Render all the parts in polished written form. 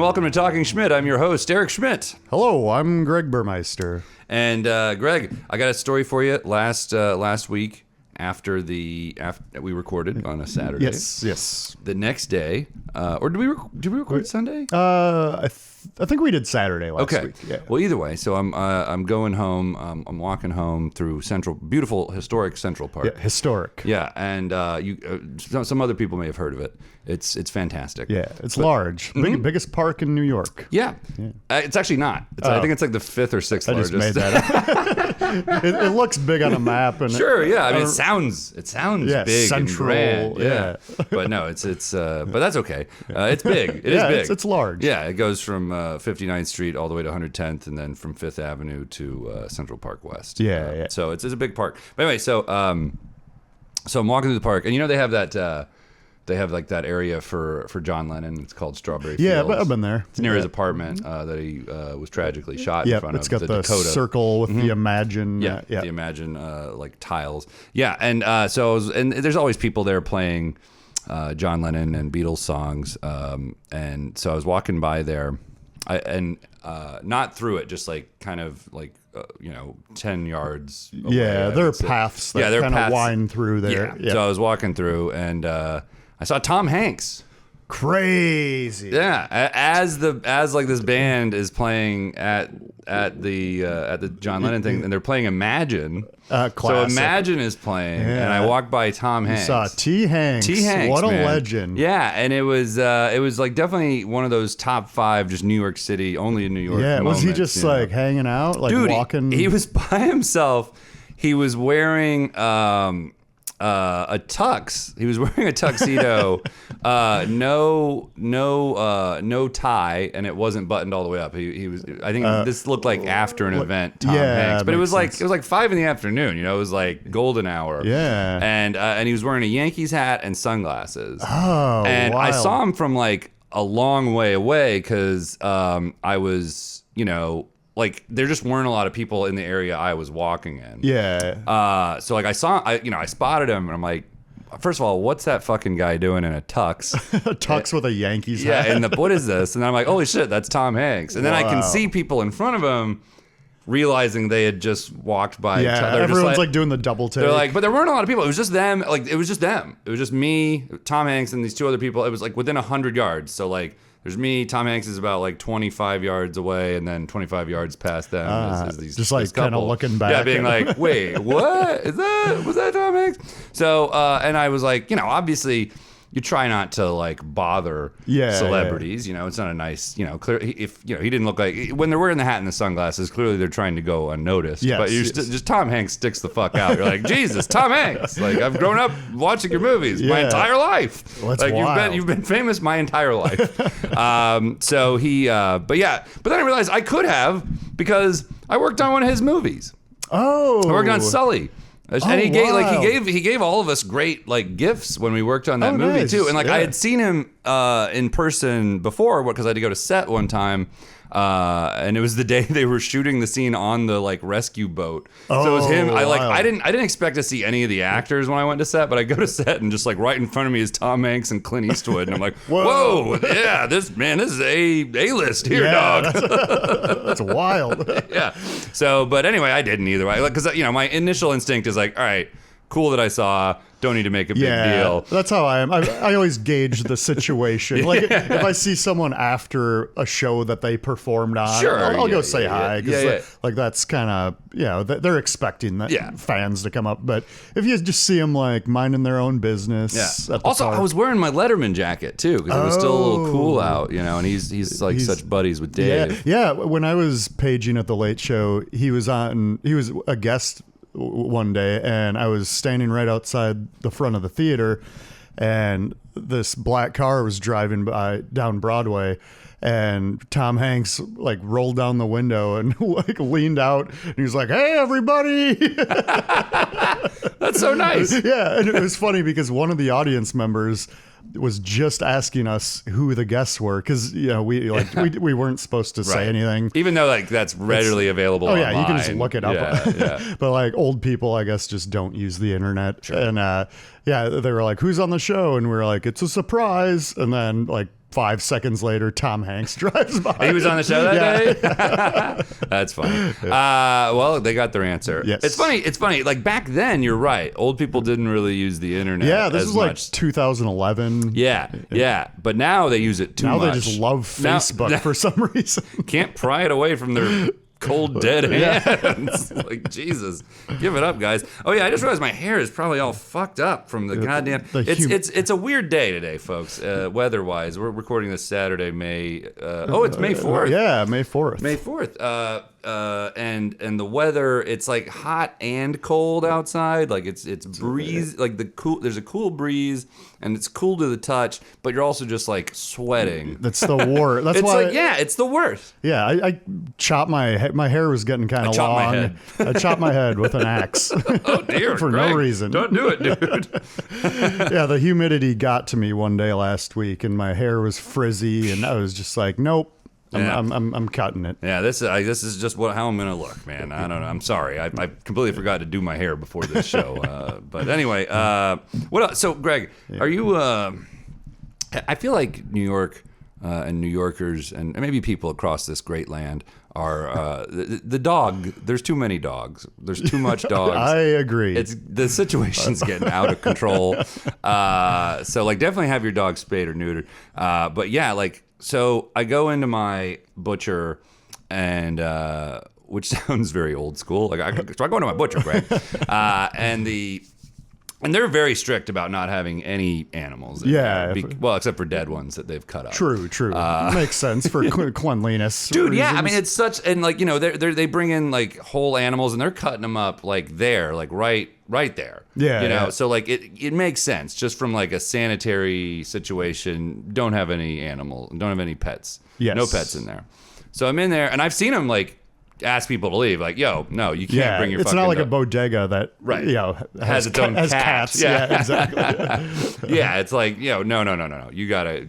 welcome to Talking Schmidt. I'm your host, Eric Schmidt. Hello, I'm Greg Burmeister. And Greg, I got a story for you. Last week, after we recorded on a Saturday. Yes. The next day, or did we record Sunday? I think we did Saturday last week. Yeah. Well, either way, so I'm going home. I'm walking home through beautiful, historic Central Park. Yeah, historic. Yeah, and some other people may have heard of it. It's fantastic. Yeah, it's large. Biggest park in New York. Yeah. It's actually not. I think it's like the fifth or sixth largest. I just made that up. it looks big on a map. And sure, yeah. I mean, it sounds big central, and grand. Yeah. But no, it's but that's okay. It's big. It is big. It's large. Yeah, it goes from 59th Street all the way to 110th, and then from 5th Avenue to Central Park West. Yeah. So it's a big park. But anyway, so I'm walking through the park, and they have that. They have like that area for John Lennon. It's called Strawberry Fields. Yeah, I've been there. It's near his apartment that he was tragically shot in front of. It's got the Dakota circle with the Imagine. The Imagine like tiles. Yeah, and and there's always people there playing John Lennon and Beatles songs. And so I was walking by there, not through it, just like kind of like 10 yards away. Yeah, there are paths that kind of wind through there. Yeah. So I was walking through, and I saw Tom Hanks. Crazy. Yeah, as this band is playing at the John Lennon thing, and they're playing Imagine. Classic. So Imagine is playing, and I walked by Tom Hanks. You saw T. Hanks. What a legend. Yeah, and it was like definitely one of those top 5 just New York City, only in New York. Yeah, moments, was he just like hanging out, like Dude, walking? He was by himself. He was wearing a tux. He was wearing a tuxedo, no tie, and it wasn't buttoned all the way up. He was. I think this looked like after an event. Tom Hanks, but it was like 5 in the afternoon. It was like golden hour. Yeah, and he was wearing a Yankees hat and sunglasses. Oh, and wild. I saw him from like a long way away because I was like there just weren't a lot of people in the area I was walking in. Yeah. So like I spotted him, and I'm like, first of all, what's that fucking guy doing in a tux? A tux with a Yankees hat. Yeah, and what is this? And then I'm like, holy shit, that's Tom Hanks. And then I can see people in front of him realizing they had just walked by each other. Everyone's like doing the double take. They're like, but there weren't a lot of people. It was just them. Like it was just them. It was just me, Tom Hanks, and these 2 other people. It was like within 100 yards. So like. There's me. Tom Hanks is about like 25 yards away, and then 25 yards past them is just like kind of looking back. Yeah, being like, wait, what? Was that Tom Hanks? So, and I was like, obviously, you try not to like bother celebrities. It's not a nice, clear. If he didn't look like when they're wearing the hat and the sunglasses, clearly they're trying to go unnoticed. Yes, but just Tom Hanks sticks the fuck out. You're like, Jesus, Tom Hanks. Like I've grown up watching your movies my entire life. Well, that's like wild. you've been famous my entire life. So he, but then I realized I could have because I worked on one of his movies. Oh, I worked on Sully. And he gave wow. he gave all of us great like gifts when we worked on that movie nice. too. And like I had seen him in person before because I had to go to set one time. And it was the day they were shooting the scene on the like rescue boat. So it was him. I didn't expect to see any of the actors when I went to set, but I go to set and just like right in front of me is Tom Hanks and Clint Eastwood, and I'm like, whoa, yeah, this is A-list here, dog. That's wild. Yeah. So, but anyway, I didn't either. Because my initial instinct is like, all right, cool that I saw. Don't need to make a big deal. That's how I am. I always gauge the situation. Like if I see someone after a show that they performed on, I'll go say hi. Like that's kind of, they're expecting that fans to come up. But if you just see them like minding their own business. At the also, park. I was wearing my Letterman jacket too because it was still a little cool out, and he's like such buddies with Dave. Yeah. When I was paging at the Late Show, he was a guest one day, and I was standing right outside the front of the theater, and this black car was driving by down Broadway, and Tom Hanks like rolled down the window and like leaned out, and he was like, "Hey, everybody!" That's so nice. Yeah, and it was funny because one of the audience members was just asking us who the guests were because we weren't supposed to say anything, even though like that's readily available. You online. can just look it up. But like old people, I guess, just don't use the internet. Sure. And they were like, "Who's on the show?" And we were like, "It's a surprise." And then like 5 seconds later, Tom Hanks drives by. He was on the show that day? That's funny. Well, they got their answer. Yes. It's funny. It's funny. Like back then, you're right. Old people didn't really use the internet. Yeah, this as was much. like 2011. Yeah. But now they use it too much. Now they just love Facebook for some reason. Can't pry it away from their cold dead hands. Like, Jesus, give it up, guys. Oh yeah, I just realized my hair is probably all fucked up from the goddamn. It's a weird day today, folks. Weather wise, we're recording this Saturday, May. It's May 4th. Yeah, May 4th. May 4th. And the weather, it's like hot and cold outside. Like it's breeze, like there's a cool breeze and it's cool to the touch, but you're also just like sweating. That's the worst. That's it's why. like, yeah, it's the worst. Yeah, I chopped my hair was getting kind of long. My head. I chopped my head with an axe. Oh dear, for Greg, no reason. Don't do it, dude. Yeah, the humidity got to me one day last week, and my hair was frizzy, and I was just like, nope. I'm cutting it. Yeah, this is just how I'm gonna look, man. I don't know. I'm sorry. I completely forgot to do my hair before this show. But anyway, what else? So, Greg, are you? I feel like New York and New Yorkers and maybe people across this great land are the dog. There's too many dogs. There's too much dogs. I agree. The situation's getting out of control. So like, definitely have your dog spayed or neutered. But yeah, like. So I go into my butcher, and which sounds very old school. Like so I go into my butcher, Greg, and they're very strict about not having any animals. Yeah. Except for dead ones that they've cut up. True. Makes sense for cleanliness. Dude, reasons. yeah. I mean, it's such, and like, you know, they bring in like whole animals and they're cutting them up like there, like right there. Yeah. You know, yeah. so like it makes sense just from like a sanitary situation. Don't have any pets. Yes. No pets in there. So I'm in there and I've seen them like ask people to leave. Like, yo, no, you can't bring your it's fucking not like dog. a bodega that has its own cat. cats. Yeah, exactly. Yeah, it's like, no. You gotta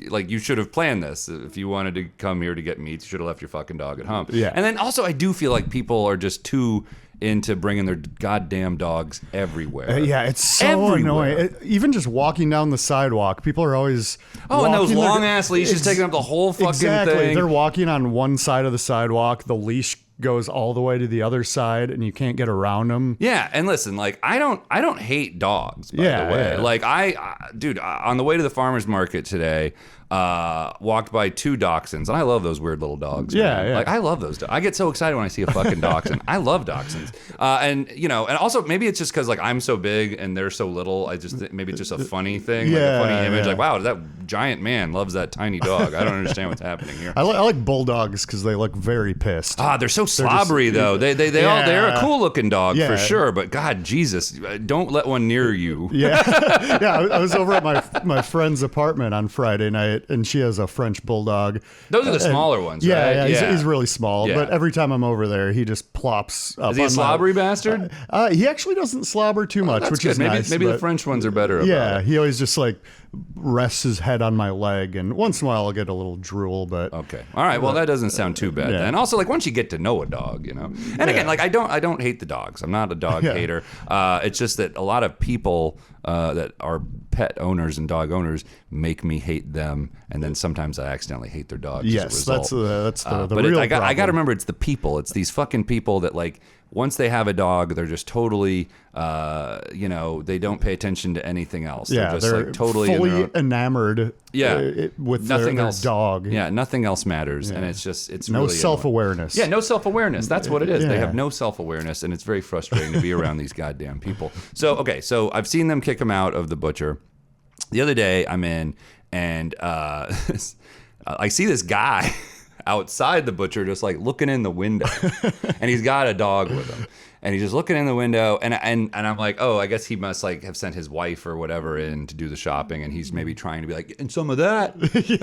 like you should have planned this. If you wanted to come here to get meat, you should have left your fucking dog at home. Yeah. And then also I do feel like people are just too into bringing their goddamn dogs everywhere. Yeah, it's so annoying. Even just walking down the sidewalk, people are always and those long ass leashes taking up the whole fucking thing. They're walking on one side of the sidewalk. The leash goes all the way to the other side, and you can't get around them. Yeah, and listen, like I don't hate dogs. By the way, Yeah. like dude, on the way to the farmer's market today. Walked by 2 dachshunds, and I love those weird little dogs. Man. Yeah. Like I love those. I get so excited when I see a fucking dachshund. I love dachshunds, and you know, and also maybe it's just because like I'm so big and they're so little. Maybe it's just a funny thing, like a funny image. Like wow, that giant man loves that tiny dog. I don't understand what's happening here. I like bulldogs because they look very pissed. They're so slobbery though. They're a cool looking dog for sure. But God, Jesus, don't let one near you. Yeah, I was over at my friend's apartment on Friday night, and she has a French bulldog. Those are the smaller ones, yeah, right? Yeah, he's really small. Yeah. But every time I'm over there, he just plops up. Is he a slobbery bastard? He actually doesn't slobber too much, which good. is maybe, nice. Maybe the French ones are better about yeah, it. he always just like rests his head on my leg, and once in a while I'll get a little drool. But okay, all right. Well, that doesn't sound too bad. And also, like once you get to know a dog, you know. And again, like I don't hate the dogs. I'm not a dog hater. It's just that a lot of people that are pet owners and dog owners make me hate them, and then sometimes I accidentally hate their dogs. Yes, as a result. that's the but real I got to problem. remember it's the people. It's these fucking people that like once they have a dog, they're just totally, they don't pay attention to anything else. Yeah, they're just like totally fully enamored. With nothing their else. dog. Yeah, nothing else matters, and it's no really self-awareness. Yeah, no self-awareness. That's what it is. They Yeah. have no self-awareness, and it's very frustrating to be around these goddamn people. So I've seen them kick him out of the butcher. The other day, I'm in, and I see this guy outside the butcher just like looking in the window, and he's got a dog with him. And he's just looking in the window, and I'm like, oh, I guess he must like have sent his wife or whatever in to do the shopping, and he's maybe trying to be like, and some of that, get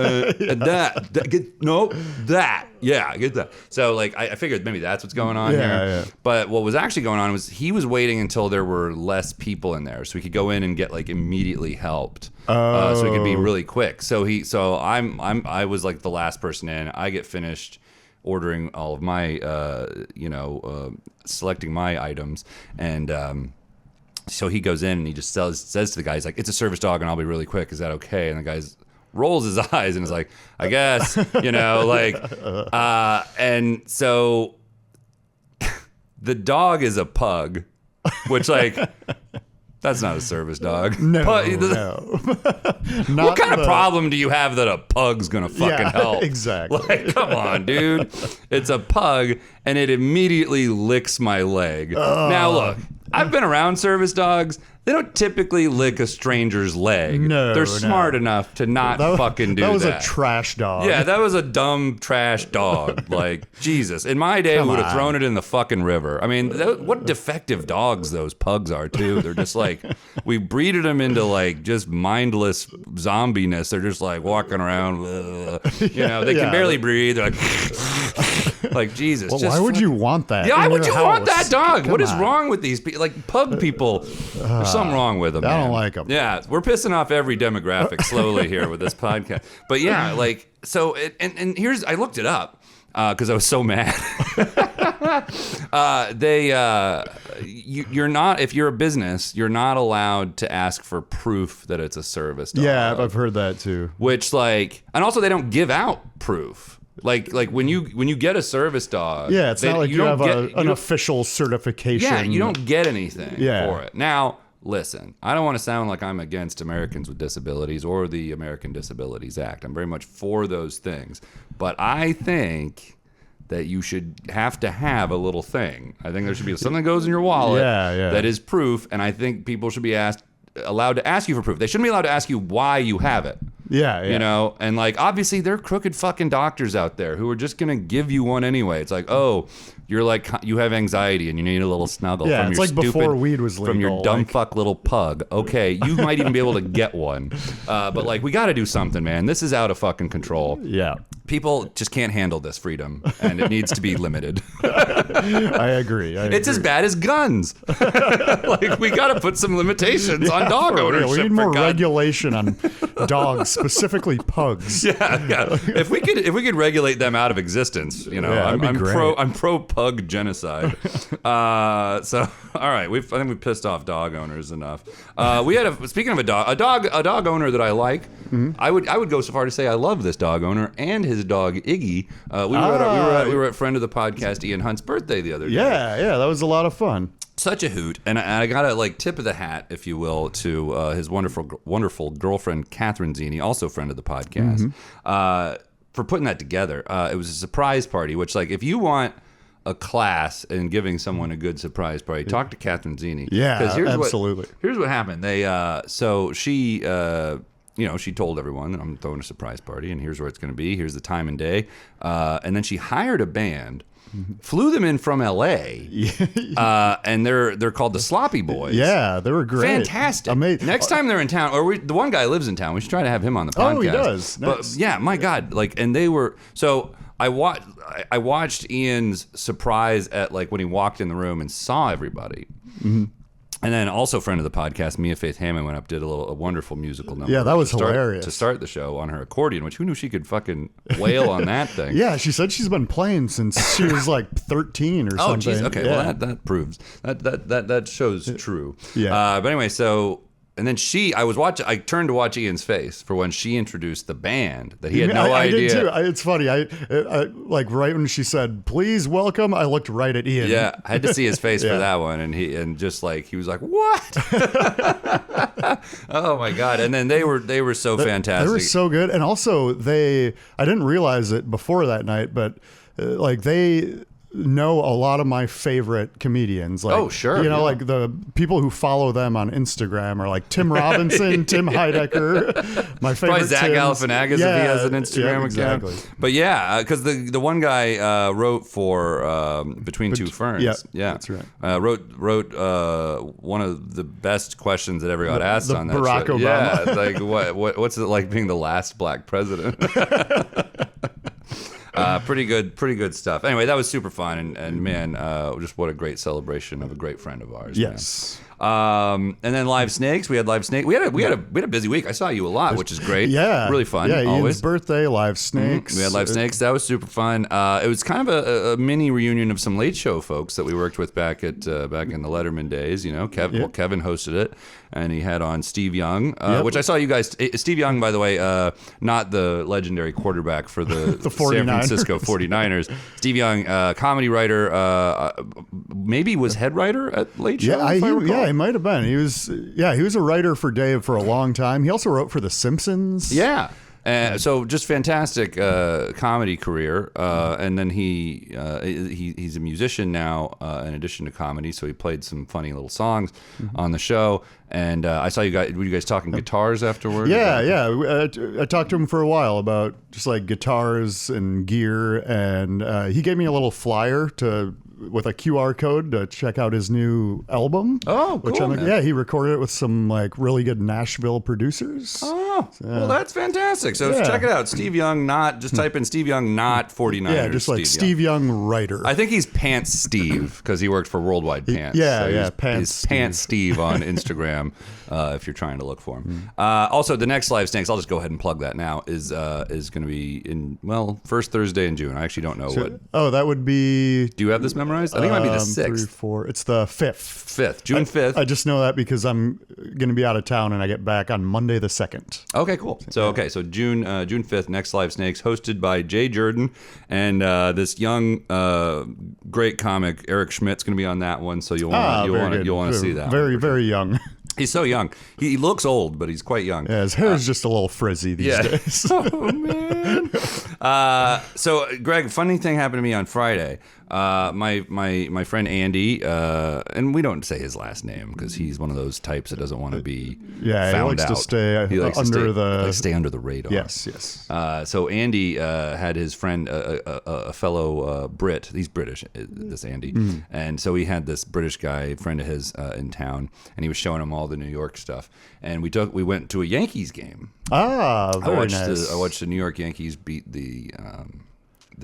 that. So like, I figured maybe that's what's going on here. Yeah. But what was actually going on was he was waiting until there were less people in there, so he could go in and get like immediately helped. So he could be really quick. I was like the last person in. I get finished ordering all of my, selecting my items, and so he goes in and he just says to the guy, he's like, "It's a service dog, and I'll be really quick. Is that okay?" And the guy's, rolls his eyes and is like, I guess, like, and so the dog is a pug, which like, that's not a service dog. No. What kind of problem do you have that a pug's gonna fucking help? Exactly. Like, come on, dude. It's a pug, and it immediately licks my leg. Now, look, I've been around service dogs. They don't typically lick a stranger's leg. No, they're smart enough to not fucking do that. That was a trash dog. Yeah, that was a dumb trash dog. Like, Jesus. In my day, we would have thrown it in the fucking river. I mean, what defective dogs those pugs are, too. They're just like, we breeded them into, like, just mindless zombiness. They're just, like, walking around. They can barely breathe. They're like, Jesus. Well, why would you want that? Yeah, why would you want that dog? Come What is on. wrong with these people? Like, pug people, there's something wrong with them. I man. don't like them. Yeah, we're pissing off every demographic slowly here with this podcast. But yeah, like, so, and here's, I looked it up because I was so mad. You're not, if you're a business, you're not allowed to ask for proof that it's a service dog. Yeah, I've heard that too. Which, like, and also they don't give out proof. Like when you get a service dog, yeah, it's not like you have an you official certification. Yeah, you don't get anything Yeah. for it. Now, listen, I don't want to sound like I'm against Americans with disabilities or the American Disabilities Act. I'm very much for those things, but I think that you should have to have a little thing. I think there should be something that goes in your wallet that is proof, and I think people should be allowed to ask you for proof. They shouldn't be allowed to ask you why you have it. Yeah. And like, obviously there are crooked fucking doctors out there who are just gonna give you one anyway. It's like, oh, you're like, you have anxiety and you need a little snuggle Yeah, from it's your like stupid, before weed was legal. from your dumb fuck little pug. Okay, you might even be able to get one. But like, we got to do something, man. This is out of fucking control. Yeah. People just can't handle this freedom, and it needs to be limited. I agree. It's as bad as guns. Like, we got to put some limitations on dog ownership. We need more regulation on dogs, specifically pugs. Yeah. If we could regulate them out of existence, I'm pro pug genocide. So all right, I think we pissed off dog owners enough. We had speaking of a dog owner that I like. Mm-hmm. I would go so far to say I love this dog owner and his dog Iggy. We were at friend of the podcast Ian Hunt's birthday the other day. Yeah, that was a lot of fun. Such a hoot, and I got a tip of the hat, if you will, to his wonderful girlfriend Catherine Zini, also friend of the podcast, for putting that together. It was a surprise party, which, like, if you want a class in giving someone a good surprise party, talk to Catherine Zini. Yeah, absolutely. Here's what happened. So she she told everyone that I'm throwing a surprise party, and here's where it's going to be. Here's the time and day, and then she hired a band. Flew them in from L.A. And they're called the Sloppy Boys. Yeah, they were great. Fantastic. Amazing. Next time they're in town, the one guy lives in town. We should try to have him on the podcast. Oh, he does. Nice. But yeah, my God, and they were so. I watched Ian's surprise at when he walked in the room and saw everybody. Mm-hmm. And then also friend of the podcast, Mia Faith Hammond, went up, did a wonderful musical number. Yeah, that was hilarious. To start the show on her accordion, which who knew she could fucking wail on that thing? Yeah, she said she's been playing since she was 13 or something. Oh, geez. Okay, well, that proves. That shows true. Yeah. But anyway, so... And then I turned to watch Ian's face for when she introduced the band that he had no idea. I did too. It's funny. I right when she said, "Please welcome," I looked right at Ian. Yeah, I had to see his face for that one, and he was like, "What?" Oh my God! And then they were so fantastic. They were so good, and also I didn't realize it before that night, but they know a lot of my favorite comedians. Oh, sure. Like the people who follow them on Instagram are like Tim Robinson, Tim Heidecker, my favorite. Probably Zach Galifianakis if he has an Instagram account. Exactly. But yeah, because the one guy wrote for Between Two Ferns. Yeah, that's right. Wrote one of the best questions that ever got asked on that Barack show. Obama. Yeah, what's it like being the last black president? Pretty good stuff. Anyway, that was super fun, and man, just what a great celebration of a great friend of ours. Yes. And then Live Snakes. We had Live Snake. We had a busy week. I saw you a lot, which is great. Yeah. Really fun. Yeah, always. Ian's birthday, Live Snakes. We had Live Snakes. That was super fun. It was kind of a mini reunion of some Late Show folks that we worked with back in the Letterman days. You know, Kevin hosted it, and he had on Steve Young, which I saw you guys. Steve Young, by the way, not the legendary quarterback for the San Francisco 49ers. Steve Young, comedy writer, maybe was head writer at Late Show. Yeah, he might have been. He was a writer for Dave for a long time. He also wrote for The Simpsons. Yeah. So just fantastic comedy career, and then he's a musician now in addition to comedy. So he played some funny little songs on the show, and I saw you guys. Were you guys talking guitars afterwards? Yeah. I talked to him for a while about just like guitars and gear, and he gave me a little flyer with a QR code to check out his new album. Oh, cool. He recorded it with some like really good Nashville producers. Oh, well, that's fantastic. So check it out. Steve Young, just type in Steve Young, not 49ers. Yeah, just like Steve Young writer. I think he's Pants Steve because he worked for Worldwide Pants. Pants Steve on Instagram if you're trying to look for him. Also, the next Live Snakes, I'll just go ahead and plug that now, is going to be in, first Thursday in June. I actually don't know what. Oh, that would be. Do you have this memorized? I think it might be the 6th. 3, 4. It's the 5th. June 5th. I just know that because I'm going to be out of town and I get back on Monday the 2nd. Okay, cool. So June 5th, next Live Snakes, hosted by Jay Jordan and this young great comic Eric Schmidt's going to be on that one. So you'll want to see that. Very very young. He's so young. He looks old, but he's quite young. Yeah, his hair is just a little frizzy these days. Oh man. So Greg, funny thing happened to me on Friday. My friend Andy, and we don't say his last name because he's one of those types that doesn't want to be found he likes out. To stay stay under the radar. Yes. So Andy had his friend, a fellow Brit. He's British, this Andy, and so he had this British guy, friend of his, in town, and he was showing him all the New York stuff. And we went to a Yankees game. Very nice. I watched the New York Yankees beat the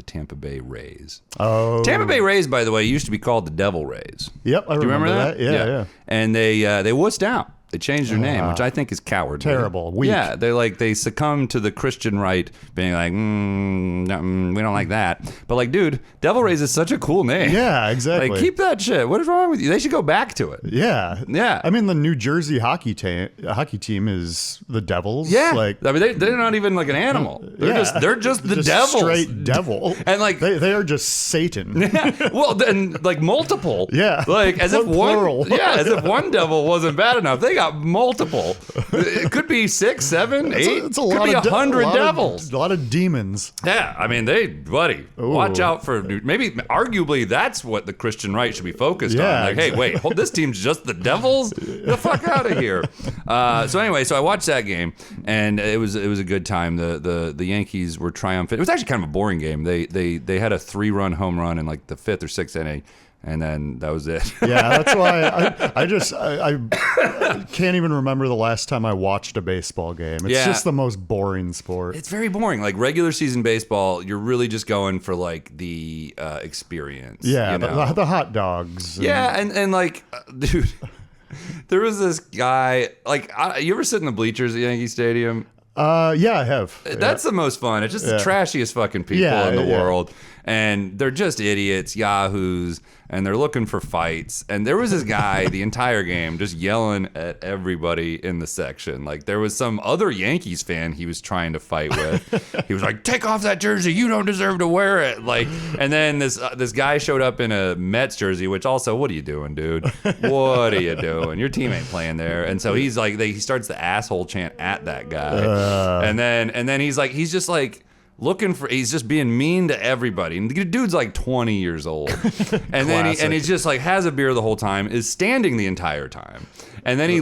Tampa Bay Rays. Oh, Tampa Bay Rays, by the way, used to be called the Devil Rays. Yep, I remember that. Yeah. And they wussed out. They changed their name, which I think is cowardly. Terrible. Weak. Yeah, they succumb to the Christian right, being like, we don't like that. But like, dude, Devil Rays is such a cool name. Yeah, exactly. Like, keep that shit. What is wrong with you? They should go back to it. Yeah. I mean, the New Jersey hockey team is the Devils. Yeah. Like, I mean, they're not even like an animal. They're just the Devils. Straight devil. And like they are just Satan. Yeah. Well, then like multiple. Yeah. Like as if plural. as if one devil wasn't bad enough. They got multiple. It could be 6, 7, 8. It's a could lot be of 100 devils. A lot of demons. Yeah, I mean, watch out for maybe arguably that's what the Christian right should be focused on. Like, hey, wait, this team's just the devils. Get the fuck out of here. So anyway, I watched that game and it was a good time. The Yankees were triumphant. It was actually kind of a boring game. They had a 3-run home run in like the 5th or 6th inning. And then that was it. Yeah, that's why I can't even remember the last time I watched a baseball game. It's just the most boring sport. It's very boring. Like regular season baseball, you're really just going for like the experience. Yeah, you know? the hot dogs. And like, dude, there was this guy. Like, you ever sit in the bleachers at Yankee Stadium? Yeah, I have. That's the most fun. It's just the trashiest fucking people in the world. And they're just idiots, yahoos, and they're looking for fights. And there was this guy the entire game just yelling at everybody in the section. Like there was some other Yankees fan he was trying to fight with. He was like, "Take off that jersey. You don't deserve to wear it." Like, and then this guy showed up in a Mets jersey, which also, what are you doing, dude? What are you doing? Your team ain't playing there. And so he's like, he starts the asshole chant at that guy. And then he's just like, he's just being mean to everybody. And the dude's like 20 years old. And then he's just like has a beer the whole time, is standing the entire time. And then he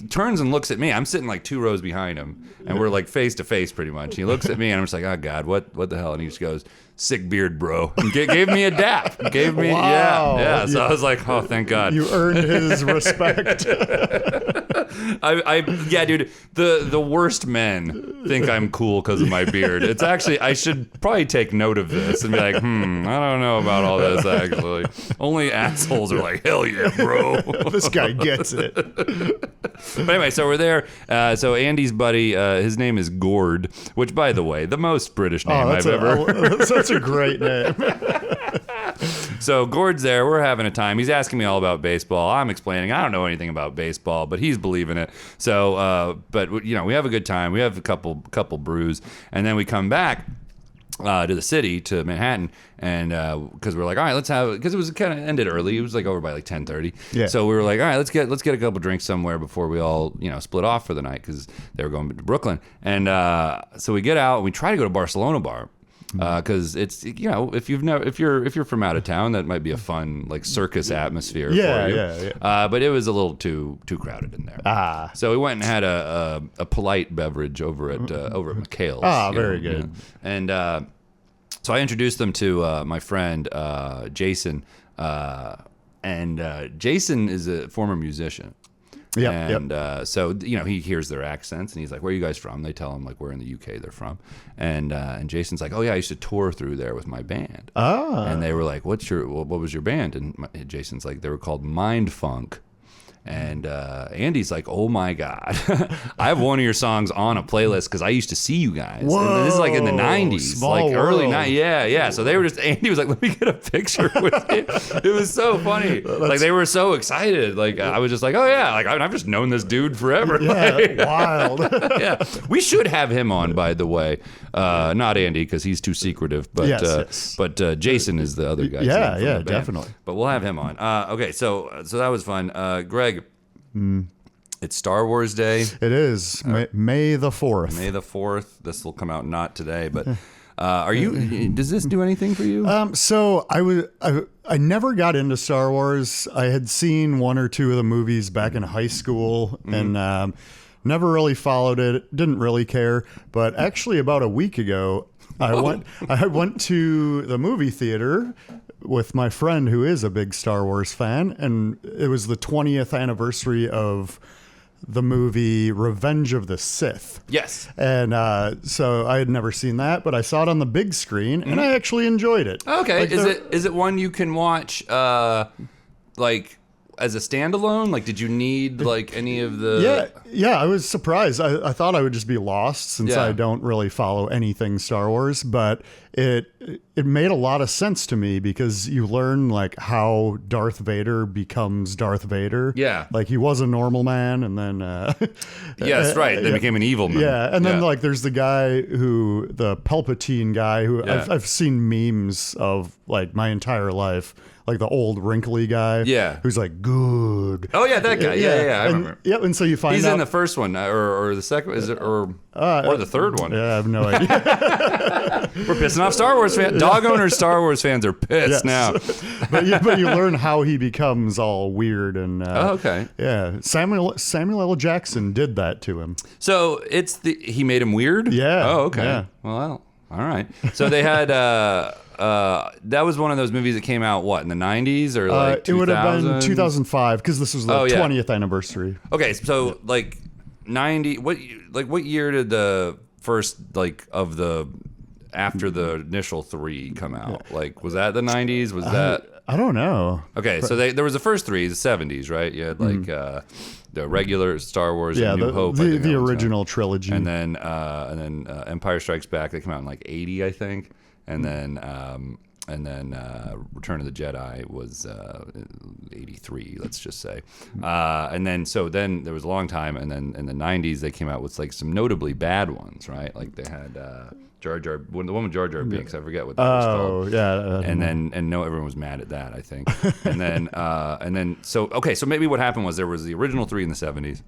turns and looks at me. I'm sitting like 2 rows behind him, and we're like face to face pretty much. He looks at me, and I'm just like, "Oh God, what the hell?" And he just goes, "Sick beard, bro." And gave me a dap. Gave me, wow. yeah. So I was like, "Oh, thank God." You earned his respect. Yeah, dude. The worst men think I'm cool because of my beard. It's actually, I should probably take note of this and be like, I don't know about all this. Actually, only assholes are like, hell yeah, bro. This guy gets it. But anyway, so we're there. So Andy's buddy, his name is Gord, which, by the way, the most British name I've ever heard. That's a great name. So Gord's there. We're having a time. He's asking me all about baseball. I'm explaining. I don't know anything about baseball, but he's believing it. So, but we have a good time. We have a couple brews, and then we come back to the city, to Manhattan, and because we're like, all right, let's have, because it was kind of ended early. It was like over by like 10:30. Yeah. So we were like, all right, let's get a couple drinks somewhere before we all split off for the night, because they were going to Brooklyn. And so we get out and we try to go to Barcelona Bar. Because it's if you're from out of town, that might be a fun like circus atmosphere for you. Yeah. But it was a little too crowded in there. So we went and had a polite beverage over at McHale's. Very good. And so I introduced them to my friend Jason, and Jason is a former musician. So he hears their accents and he's like, "Where are you guys from?" They tell him like, "We're in the UK." They're from, and Jason's like, "Oh yeah, I used to tour through there with my band." And they were like, "What was your band?" And Jason's like, "They were called Mind Funk." And Andy's like, "Oh my God, I have one of your songs on a playlist because I used to see you guys." Whoa, and this is like in the 90s, like early 90s. Yeah. So they were just, Andy was like, "Let me get a picture with you." It was so funny. Like they were so excited. Like I was just like, "Oh yeah, like I've just known this dude forever." Yeah, wild. Yeah, we should have him on, by the way. Not Andy because he's too secretive, but yes. But Jason is the other guy. Yeah, definitely. But we'll have him on. Okay, so that was fun. Greg. It's Star Wars Day. It is May the 4th. May the 4th. This will come out not today, but are you? Does this do anything for you? So I never got into Star Wars. I had seen one or two of the movies back in high school, and never really followed it. Didn't really care. But actually, about a week ago, I went to the movie theater with my friend who is a big Star Wars fan, and it was the 20th anniversary of the movie Revenge of the Sith. Yes. And so I had never seen that, but I saw it on the big screen, and I actually enjoyed it. Okay. Like is it one you can watch like as a standalone? Like, did you need like any of the? Yeah. I was surprised. I thought I would just be lost since I don't really follow anything Star Wars, but it made a lot of sense to me because you learn like how Darth Vader becomes Darth Vader. Yeah. Like he was a normal man, and then yes, right. Then became an evil man. Yeah, and then like there's the guy the Palpatine guy who I've seen memes of like my entire life. Like the old wrinkly guy, who's like good. Oh yeah, that guy. Yeah. I remember. Yep, and so you find he's out in the first one, or the second, is it, or the third one? Yeah, I have no idea. We're pissing off Star Wars fans. Dog owners, Star Wars fans are pissed now. but you learn how he becomes all weird and. Okay. Yeah, Samuel L. Jackson did that to him. So he made him weird. Yeah. Oh, okay. Yeah. Well, all right. So they had. That was one of those movies that came out, what, in the 90s or like 2000? It would have been 2005 because this was the 20th anniversary. Okay, so like 90, what year did the first after the initial 3 come out? Like, was that the 90s? Was that? I don't know. Okay, so there was the first 3, the 70s, right? You had like the regular Star Wars and New Hope. The original trilogy. And then Empire Strikes Back, that came out in like 80, I think. And then Return of the Jedi was 83, let's just say. And then there was a long time, and then in the 90s they came out with like some notably bad ones, right? Like they had the one with Jar Jar Binks, I forget what that was called. Oh yeah. Everyone was mad at that, I think. So maybe what happened was there was the original 3 in the 70s,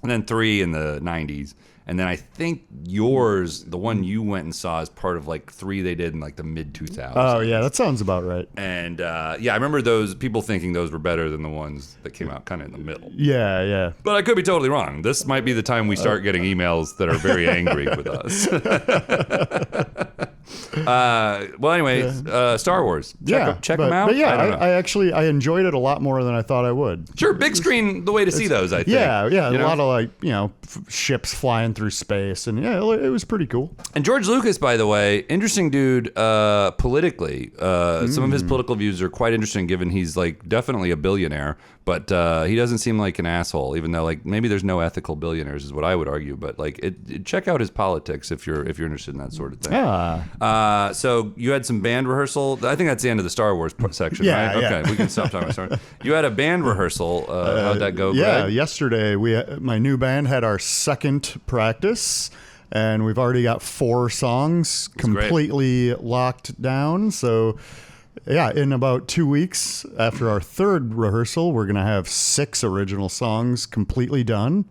and then 3 in the 90s. And then I think yours, the one you went and saw, is part of like 3 they did in like the mid 2000s. Oh yeah, that sounds about right. And I remember those people thinking those were better than the ones that came out kind of in the middle. Yeah. But I could be totally wrong. This might be the time we start getting emails that are very angry with us. Well, anyways, Star Wars. Check them out. But yeah, I enjoyed it a lot more than I thought I would. Sure, big screen, the way to see those, I think. Yeah, a lot of like, ships flying through space, and it was pretty cool. And George Lucas, by the way, interesting dude politically. Some of his political views are quite interesting, given he's like definitely a billionaire, but he doesn't seem like an asshole, even though like maybe there's no ethical billionaires is what I would argue, but like check out his politics if you're interested in that sort of thing. Yeah. So you had some band rehearsal. I think that's the end of the Star Wars section, right? Okay, we can stop talking about Star Wars. You had a band rehearsal. How'd that go, Greg? Yeah, yesterday my new band had our second practice, and we've already got 4 songs completely locked down. So yeah, in about 2 weeks after our third rehearsal, we're going to have 6 original songs completely done.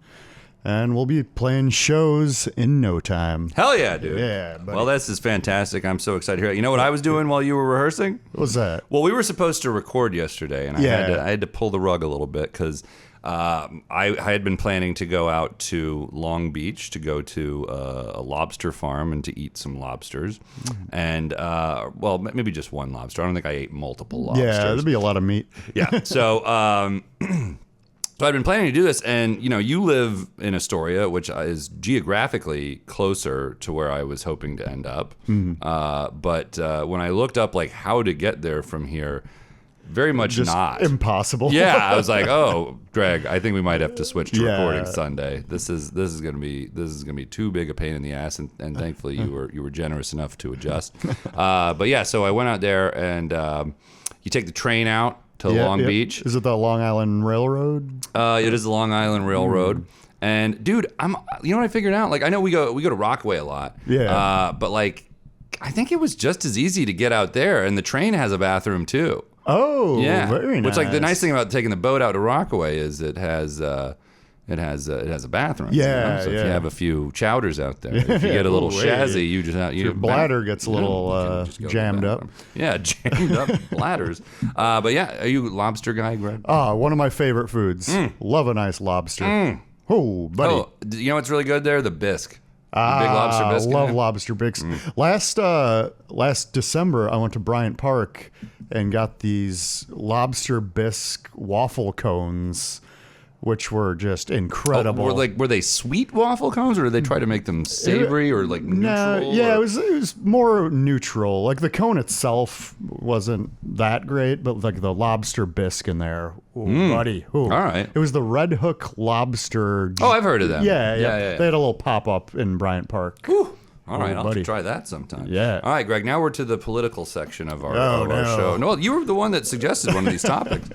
And we'll be playing shows in no time. Hell yeah, dude. Yeah, buddy. Well, this is fantastic. I'm so excited to hear it. You know what I was doing while you were rehearsing? What was that? Well, we were supposed to record yesterday, and I had to pull the rug a little bit because I had been planning to go out to Long Beach to go to a lobster farm and to eat some lobsters. And, well, maybe just one lobster. I don't think I ate multiple lobsters. Yeah, there'd be a lot of meat. Yeah. So, so I'd been planning to do this, and you live in Astoria, which is geographically closer to where I was hoping to end up. But when I looked up like how to get there from here, very much Just not impossible. Yeah, I was like, oh, Greg, I think we might have to switch to recording Sunday. This is gonna be too big a pain in the ass, and thankfully you were generous enough to adjust. But yeah, so I went out there, and you take the train out to Long Beach. Is it the Long Island Railroad? It is the Long Island Railroad. And dude, you know what I figured out? Like, I know we go to Rockaway a lot. Yeah. But like, I think it was just as easy to get out there, and the train has a bathroom too. Oh, yeah. Very nice. Which, like, the nice thing about taking the boat out to Rockaway is it has a bathroom. Yeah, So if you have a few chowders out there, if you get a little shazzy, you just your bladder gets a little jammed up. Yeah, jammed up bladders. But yeah, are you a lobster guy, Greg? One of my favorite foods. Love a nice lobster. Oh, buddy. Oh, you know what's really good there? The bisque. Big lobster bisque. Love lobster bisque. Last December, I went to Bryant Park and got these lobster bisque waffle cones, which were just incredible. Were they sweet waffle cones, or did they try to make them savory or like neutral? Yeah, it was more neutral. Like the cone itself wasn't that great, but like the lobster bisque in there, buddy. Ooh. All right. It was the Red Hook Lobster. Oh, I've heard of them. Yeah. They had a little pop up in Bryant Park. Whew. All right, I'll have to try that sometime. Yeah. All right, Greg, now we're to the political section of our show. No, you were the one that suggested one of these topics.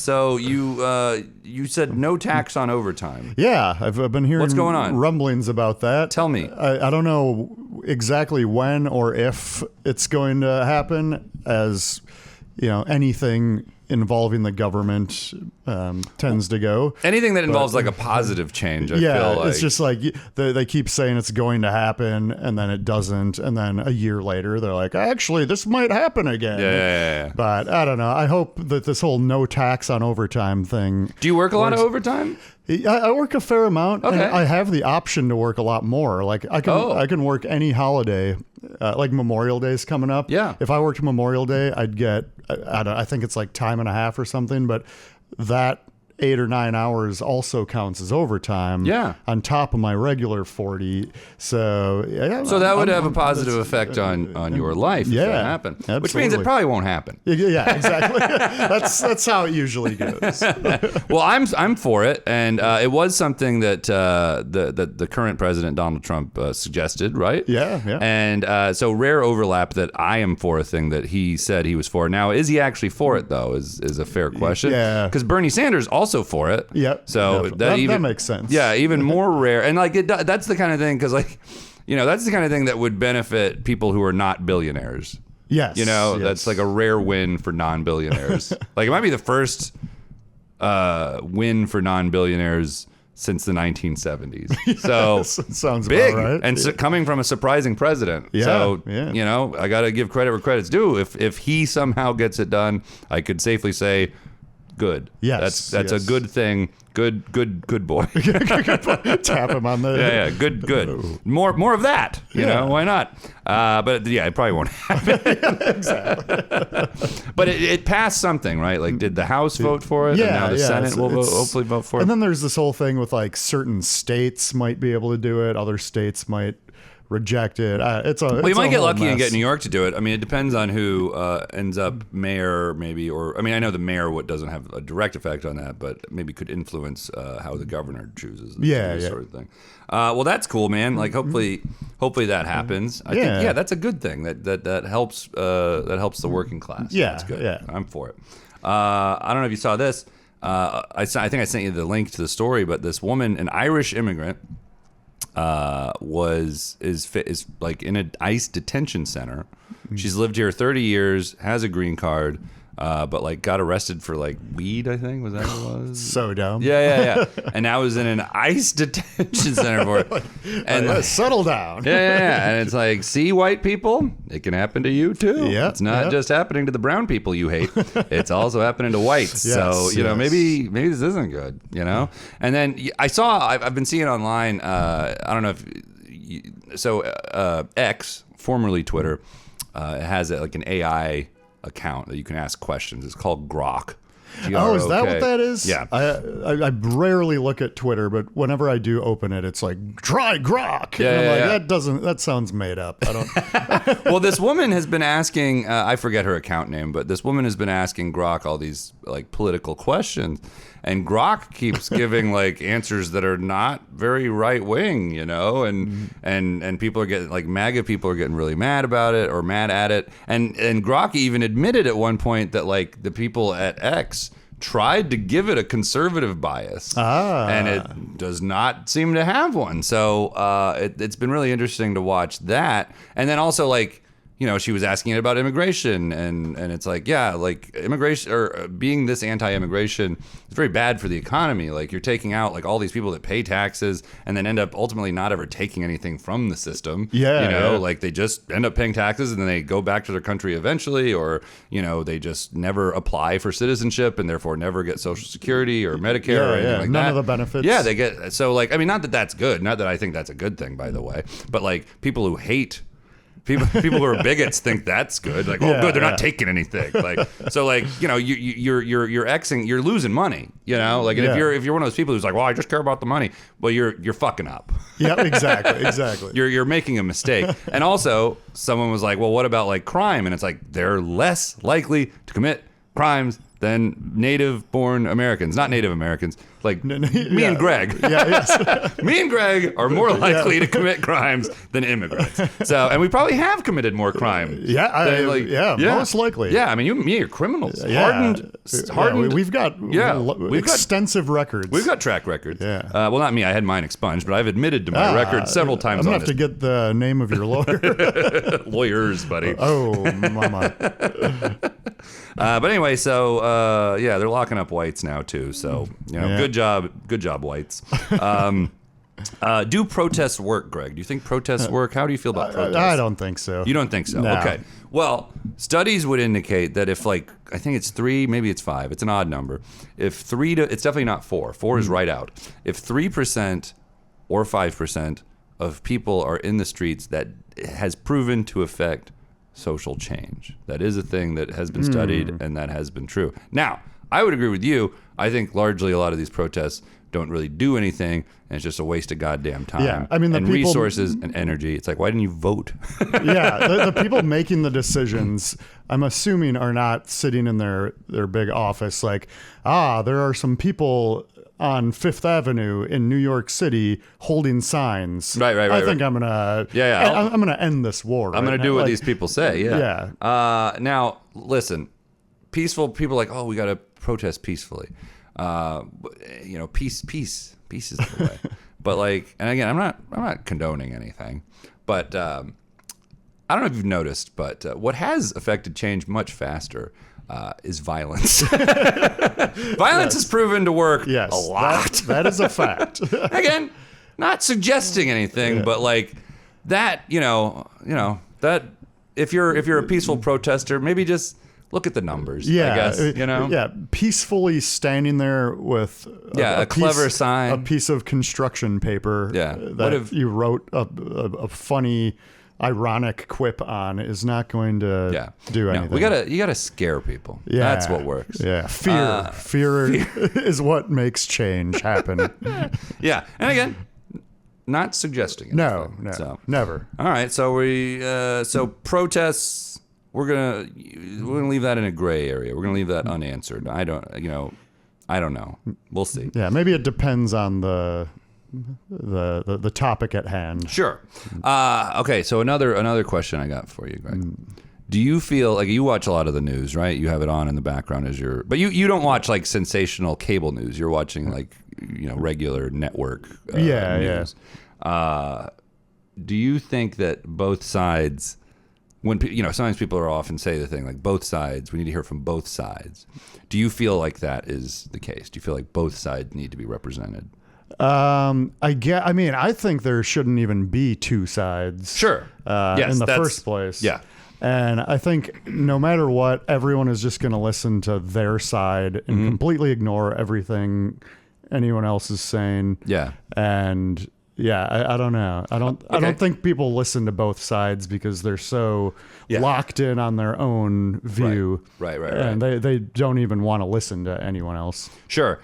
So you said no tax on overtime. Yeah, I've been hearing what's going on? Rumblings about that. Tell me. I don't know exactly when or if it's going to happen, as anything involving the government tends to go. Anything that involves like a positive change, I feel like. It's just like they keep saying it's going to happen, and then it doesn't, and then a year later they're like, actually, this might happen again. Yeah. But I don't know. I hope that this whole no tax on overtime thing. Do you work a lot of overtime? I work a fair amount. Okay. And I have the option to work a lot more. Like I can work any holiday, like Memorial Day's coming up. Yeah. If I worked Memorial Day, I'd get I think it's like time and a half or something, but that 8 or 9 hours also counts as overtime. Yeah. On top of my regular 40. So yeah. So that would have a positive effect on your life if that happened. Absolutely. Which means it probably won't happen. Yeah, exactly. that's how it usually goes. Well, I'm for it, and it was something that the current president Donald Trump suggested, right? Yeah. And so rare overlap that I am for a thing that he said he was for. Now, is he actually for it though? Is a fair question. Yeah. Because Bernie Sanders also for it. Yep. So that makes sense. Yeah, even more rare, and like that's the kind of thing, because like that's the kind of thing that would benefit people who are not billionaires. Yes. That's like a rare win for non-billionaires. Like it might be the first win for non-billionaires since the 1970s. So sounds big, about right. and so coming from a surprising president. Yeah, so yeah. I got to give credit where credit's due. If he somehow gets it done, I could safely say good. Yes, That's a good thing. Good boy. Tap him on the. Yeah, good. More of that. You know, why not? But yeah, it probably won't happen. Exactly. But it passed something, right? Like, did the House vote for it? Yeah, and now the Senate will hopefully vote for it. And then there's this whole thing with like certain states might be able to do it, other states might reject it. Well, you might get lucky and get New York to do it. I mean, it depends on who ends up mayor, maybe, or I mean, I know the mayor doesn't have a direct effect on that, but maybe could influence how the governor chooses. Sort of thing. Well, that's cool, man. Like, hopefully that happens. I think, that's a good thing. That helps. That helps the working class. Yeah, that's good. Yeah, I'm for it. I don't know if you saw this. I think I sent you the link to the story, but this woman, an Irish immigrant, is like in an ICE detention center. She's lived here 30 years, has a green card, but like got arrested for like weed, I think. Was that what it was? So dumb. Yeah. And now is in an ICE detention center for it. And like, settle down. Yeah. And it's like, see, white people, it can happen to you too. Yeah. It's not just happening to the brown people you hate. It's also happening to whites. Yes, so, you know, maybe this isn't good, you know? And then I've been seeing online, I don't know if, X, formerly Twitter, has like an AI account that you can ask questions. It's called Grok. Oh, is that what that is? Yeah. I rarely look at Twitter, but whenever I do open it, it's like, try Grok. And I'm like, that sounds made up. I don't. Well, this woman has been asking, I forget her account name, but this woman has been asking Grok all these like political questions. And Grok keeps giving like answers that are not very right wing, you know, and people are getting like MAGA people are getting really mad about it or mad at it. And Grok even admitted at one point that like the people at X tried to give it a conservative bias, and it does not seem to have one. So it's been really interesting to watch that. And then also like, you know, she was asking it about immigration, and it's like, yeah, like immigration or being this anti-immigration is very bad for the economy. Like you're taking out like all these people that pay taxes and then end up ultimately not ever taking anything from the system. Yeah, you know, like they just end up paying taxes and then they go back to their country eventually, or you know, they just never apply for citizenship and therefore never get Social Security or Medicare or anything like None that. of the benefits. Yeah, they get so like I mean, not that that's good, not that I think that's a good thing, by the way, but like people who hate. People who are bigots think that's good. Like, oh, good, they're not taking anything. Like, so, like, you know, you're losing money. You know, like, and if you're one of those people who's like, well, I just care about the money. Well, you're fucking up. Yeah, exactly. You're making a mistake. And also, someone was like, well, what about like crime? And it's like they're less likely to commit crimes than native-born Americans, not Native Americans, like me and Greg. Me and Greg are more likely to commit crimes than immigrants. So, and we probably have committed more crime. Most likely. Yeah, I mean, me are criminals. Hardened. We've got extensive records. We've got track records. Yeah. Well, not me. I had mine expunged, but I've admitted to my record several times. I'm gonna have to get the name of your lawyer. Lawyers, buddy. Oh, mama. But anyway, so they're locking up whites now too. So you know, good job, whites. Do protests work, Greg? Do you think protests work? How do you feel about protests? I don't think so. You don't think so? No. Okay. Well, studies would indicate that if like I think it's 3, maybe it's 5. It's an odd number. If 3 to, it's definitely not 4. 4 is right out. If 3% or 5% of people are in the streets, that has proven to affect social change. That is a thing that has been studied and that has been true. Now, I would agree with you. I think largely a lot of these protests don't really do anything, and it's just a waste of goddamn time. Yeah, I mean, and resources and energy. It's like, why didn't you vote? The people making the decisions, I'm assuming, are not sitting in their big office like, there are some people on Fifth Avenue in New York City holding signs. Right. I think I'm gonna. I'm gonna end this war. I'm gonna do what these people say. Yeah. Now, listen, peaceful people are like, we got to protest peacefully. You know, peace is the way. But like, and again, I'm not condoning anything, but I don't know if you've noticed, but what has affected change much faster is violence. Violence has proven to work a lot. That is a fact. Again, not suggesting anything, but like that, you know that if you're a peaceful protester, maybe just look at the numbers. Yeah, I guess, you know. Yeah, peacefully standing there with a clever sign, a piece of construction paper. Yeah, that you wrote a funny, ironic quip on is not going to do anything. You gotta scare people. Yeah, that's what works. Yeah, fear is what makes change happen. Yeah, and again, not suggesting it. No, so, never. All right, so protests. We're gonna leave that in a gray area. We're gonna leave that unanswered. I don't know. We'll see. Yeah, maybe it depends on the topic at hand. Sure. Okay, so another question I got for you, Greg. Do you feel like you watch a lot of the news, right? You have it on in the background but you don't watch like sensational cable news. You're watching like regular network news. Yeah. Do you think that both sides, when sometimes people are often say the thing like both sides, we need to hear from both sides. Do you feel like that is the case? Do you feel like both sides need to be represented? I think there shouldn't even be two sides. Sure. In the first place. Yeah. And I think no matter what, everyone is just going to listen to their side and completely ignore everything anyone else is saying. Yeah. And I don't know. I don't think people listen to both sides because they're so locked in on their on view. Right. And they don't even want to listen to anyone else. Sure.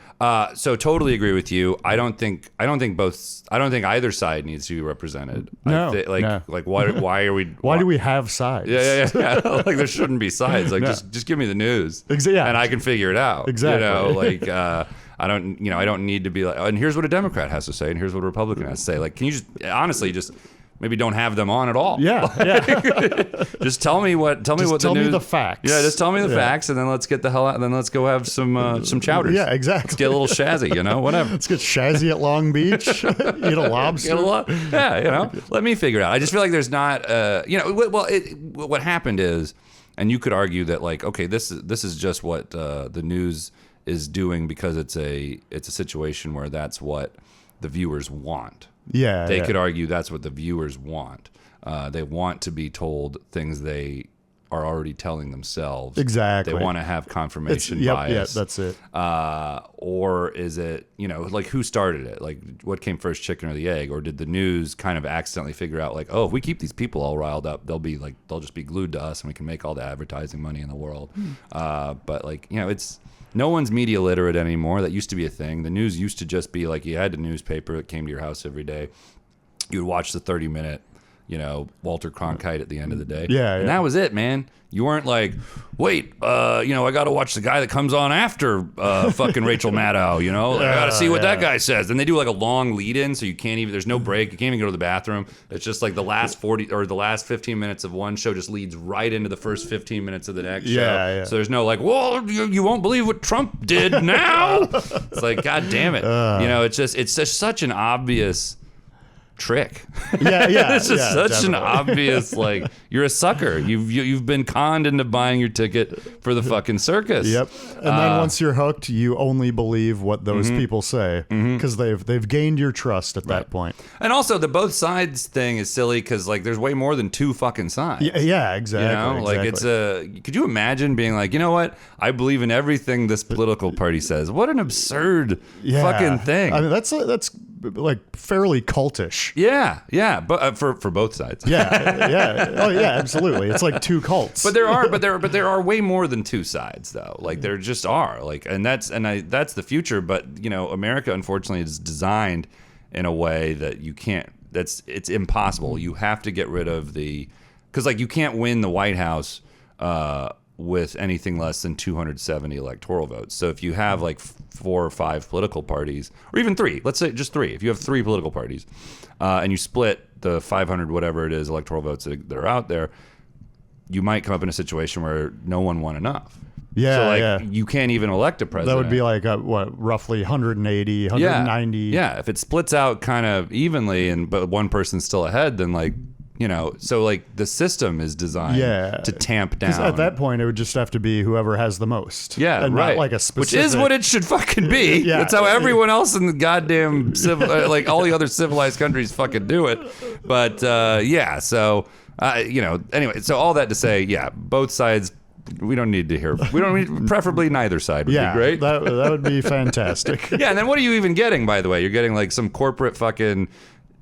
So totally agree with you. I don't think either side needs to be represented. No. Like why are we? Why do we have sides? Yeah. Like there shouldn't be sides. Like just give me the news. Exactly. And I can figure it out. Exactly. I don't need to be like, and here's what a Democrat has to say, and here's what a Republican has to say. Like, can you just honestly just maybe don't have them on at all? Yeah. Just tell me the news. Tell me the facts. Yeah, just tell me the facts, and then let's get the hell out. And then let's go have some chowders. Yeah, exactly. Let's get a little shazzy, whatever. Let's get shazzy at Long Beach. Eat a lobster. Let me figure it out. I just feel like there's not, what happened is, and you could argue that like, okay, this is just what the news is doing because it's a situation where that's what the viewers want. Yeah, they could argue that's what the viewers want. They want to be told things they are already telling themselves. Exactly. They want to have confirmation bias. Yeah, that's it. Or is it, like who started it? Like what came first, chicken or the egg? Or did the news kind of accidentally figure out like, oh, if we keep these people all riled up, they'll just be glued to us and we can make all the advertising money in the world. But like, it's no one's media literate anymore. That used to be a thing. The news used to just be like you had a newspaper that came to your house every day. You would watch the 30-minute, Walter Cronkite at the end of the day. Yeah. And that was it, man. You weren't like, wait, I got to watch the guy that comes on after fucking Rachel Maddow, I got to see what that guy says. And they do like a long lead in, so you can't even, there's no break. You can't even go to the bathroom. It's just like the last 40 or the last 15 minutes of one show just leads right into the first 15 minutes of the next show. Yeah. So there's no like, well, you won't believe what Trump did now. It's like, God damn it. It's just such an obvious trick. Yeah. It's just such definitely. an obvious, like, you're a sucker. You've been conned into buying your ticket for the fucking circus. Yep. And then once you're hooked, you only believe what those people say because they've gained your trust at that point. And also the both sides thing is silly because like there's way more than two fucking sides. Yeah, exactly. Like it's could you imagine being like, you know what? I believe in everything this political party says. What an absurd fucking thing. I mean, that's like fairly cultish. Yeah, but for both sides. Yeah. Oh yeah, absolutely. It's like two cults. But there are way more than two sides though. Like there just are. Like that's the future, but America unfortunately is designed in a way that you can't it's impossible. You have to get rid of cuz like you can't win the White House with anything less than 270 electoral votes. So if you have like 4 or 5 political parties, or even 3, let's say just 3, if you have 3 political parties, and you split the 500 whatever it is electoral votes that are out there, you might come up in a situation where no one won enough. Yeah, so you can't even elect a president. That would be like roughly 180, 190. Yeah, if it splits out kind of evenly, but one person's still ahead, then like. So like the system is designed to tamp down. At that point, it would just have to be whoever has the most. Yeah, and right. not like a specific. Which is what it should fucking be. Yeah. That's how everyone else in the goddamn like all the other civilized countries fucking do it. But So anyway, so all that to say, both sides We don't need to hear. We don't need, preferably neither side would be great. That would be fantastic. Yeah, and then what are you even getting, by the way? You're getting like some corporate fucking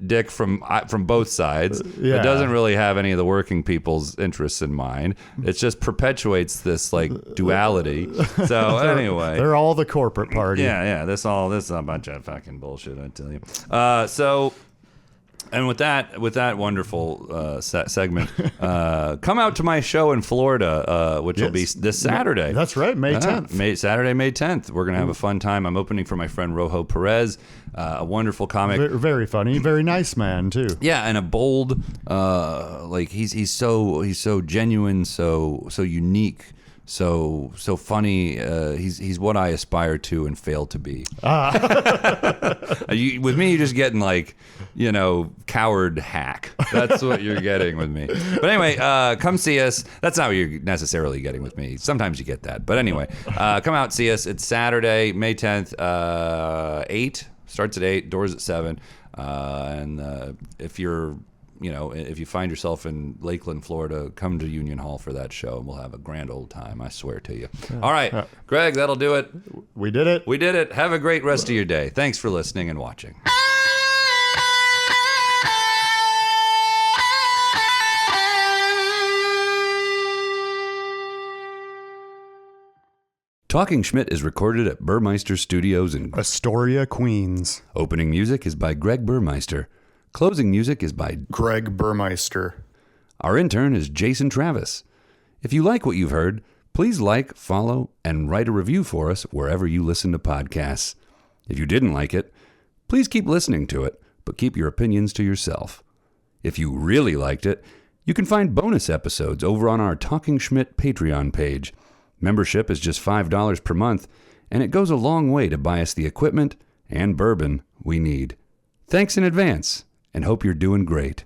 dick from both sides. It doesn't really have any of the working people's interests in mind. It just perpetuates this like duality. So anyway, they're all the corporate party. Yeah. This is a bunch of fucking bullshit, I tell you. And with that wonderful segment, come out to my show in Florida, which will be this Saturday. That's right, May 10th. Saturday, May 10th. We're going to have a fun time. I'm opening for my friend Rojo Perez, a wonderful comic. Very funny, very nice man, too. Yeah, and a bold, like he's so genuine, so unique. So funny. He's what I aspire to and fail to be. With me, you're just getting like, coward hack. That's what you're getting with me. But anyway, come see us. That's not what you're necessarily getting with me. Sometimes you get that. But anyway, come out, see us. It's Saturday, May 10th, 8. Starts at 8. Doors at 7. And if you're... if you find yourself in Lakeland, Florida, come to Union Hall for that show, and we'll have a grand old time, I swear to you. All right, Greg, that'll do it. We did it. Have a great rest of your day. Thanks for listening and watching. Talking Schmidt is recorded at Burmeister Studios in Astoria, Queens. Opening music is by Greg Burmeister. Closing music is by Greg Burmeister. Our intern is Jason Travis. If you like what you've heard, please like, follow, and write a review for us wherever you listen to podcasts. If you didn't like it, please keep listening to it, but keep your opinions to yourself. If you really liked it, you can find bonus episodes over on our Talking Schmidt Patreon page. Membership is just $5 per month, and it goes a long way to buy us the equipment and bourbon we need. Thanks in advance, and hope you're doing great.